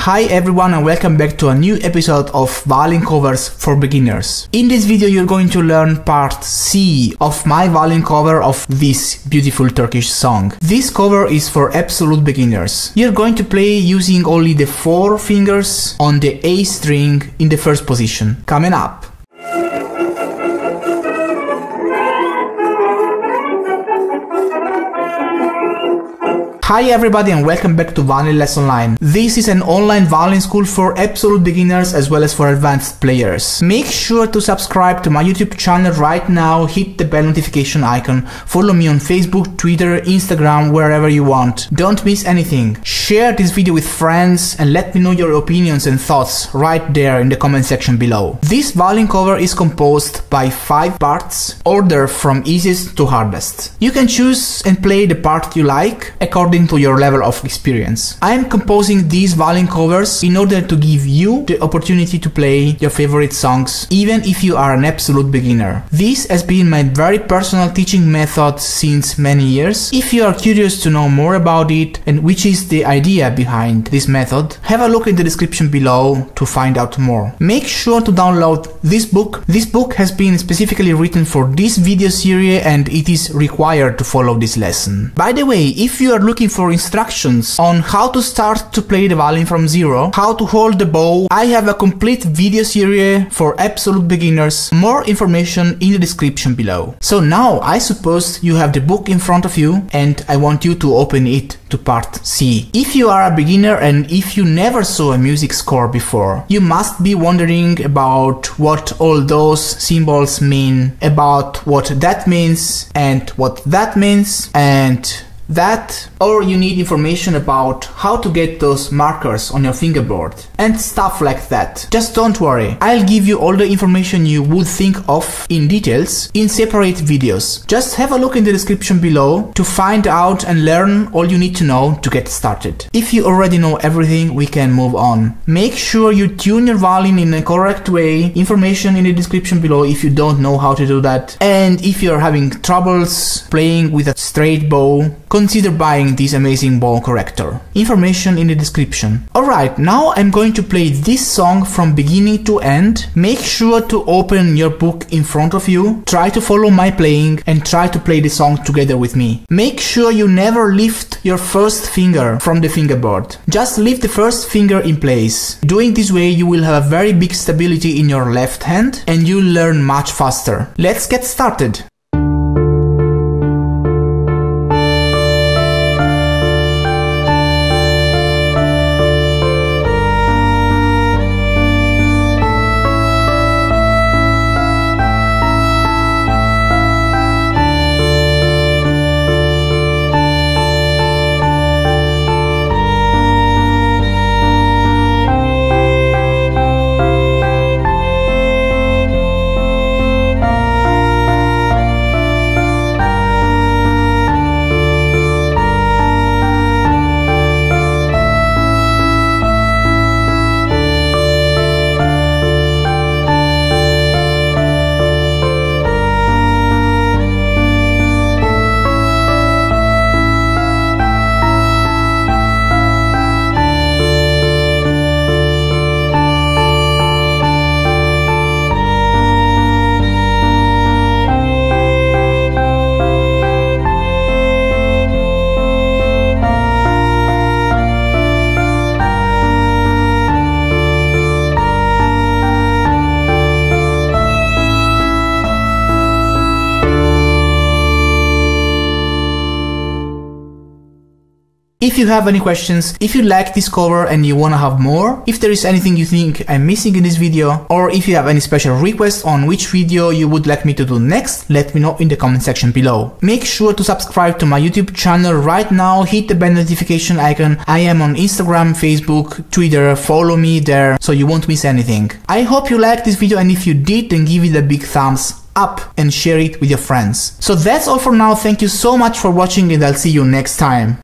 Hi everyone and welcome back to a new episode of violin covers for beginners. In this video you're going to learn part C of my violin cover of this beautiful Turkish song. This cover is for absolute beginners. You're going to play using only the 4 fingers on the A string in the first position. Coming up. Hi everybody and welcome back to Violin Lesson Online. This is an online violin school for absolute beginners as well as for advanced players. Make sure to subscribe to my YouTube channel right now, hit the bell notification icon, follow me on Facebook, Twitter, Instagram, wherever you want. Don't miss anything. Share this video with friends and let me know your opinions and thoughts right there in the comment section below. This violin cover is composed by 5 parts, ordered from easiest to hardest. You can choose and play the part you like according to your level of experience. I am composing these violin covers in order to give you the opportunity to play your favorite songs even if you are an absolute beginner. This has been my very personal teaching method since many years. If you are curious to know more about it and which is the idea behind this method, have a look in the description below to find out more. Make sure to download this book. This book has been specifically written for this video series and it is required to follow this lesson. By the way, if you are looking for instructions on how to start to play the violin from zero, how to hold the bow, I have a complete video series for absolute beginners. More information in the description below. So now I suppose you have the book in front of you and I want you to open it to part C. If you are a beginner and if you never saw a music score before, you must be wondering about what all those symbols mean, about what that means and what that means and that, or you need information about how to get those markers on your fingerboard and stuff like that. Just don't worry, I'll give you all the information you would think of in details in separate videos. Just have a look in the description below to find out and learn all you need to know to get started. If you already know everything, we can move on. Make sure you tune your violin in a correct way. Information in the description below if you don't know how to do that. And if you're having troubles playing with a straight bow, consider buying this amazing bow corrector. Information in the description. Alright, now I'm going to play this song from beginning to end. Make sure to open your book in front of you, try to follow my playing and try to play the song together with me. Make sure you never lift your first finger from the fingerboard. Just leave the first finger in place. Doing this way you will have a very big stability in your left hand and you'll learn much faster. Let's get started. If you have any questions, if you like this cover and you wanna have more, if there is anything you think I'm missing in this video, or if you have any special requests on which video you would like me to do next, let me know in the comment section below. Make sure to subscribe to my YouTube channel right now, hit the bell notification icon. I am on Instagram, Facebook, Twitter, follow me there so you won't miss anything. I hope you liked this video and if you did, then give it a big thumbs up and share it with your friends. So that's all for now, thank you so much for watching and I'll see you next time.